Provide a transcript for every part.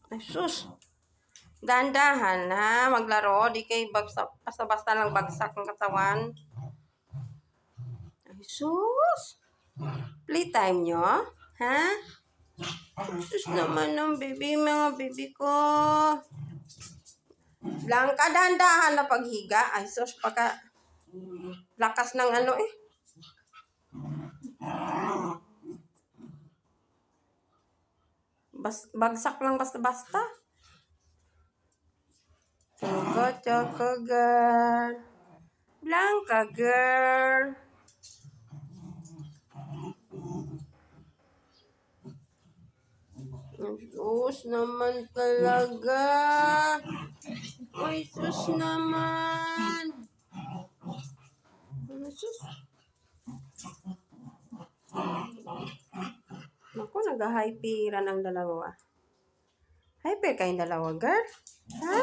Ay, sus. Dahan-dahan ha, maglaro. Di kay basta-basta lang bagsak ang katawan. Ay, sus. Playtime nyo? Ha? Sus naman ng baby, mga baby ko. Langka, dahan-dahan na paghiga. Ay, sus, pagka lakas ng ano eh. Bagsak lang basta-basta. Choco girl. Blanca girl. Sus naman talaga. Ay, sus naman. Ano, sus? Naku, nag-hyperan ang dalawa. Hyper kayong dalawa, girl? Ha?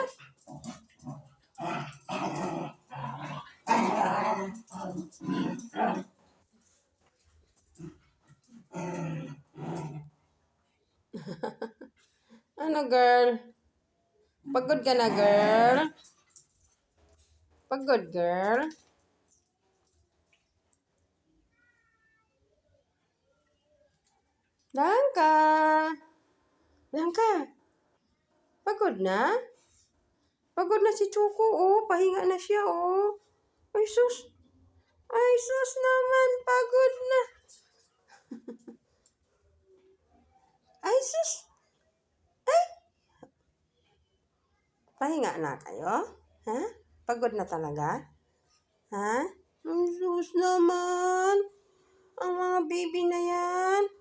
Ano, girl? Pagod ka na, girl? Pagod, girl? Blanca! Blanca! Pagod na? Pagod na si Choco, oh. Pahinga na siya, oh. Ay, sus. Ay, sus naman. Pagod na. Ay, sus. Ay. Pahinga na kayo? Ha? Pagod na talaga? Ha? Ay, sus naman. Ang mga baby na yan.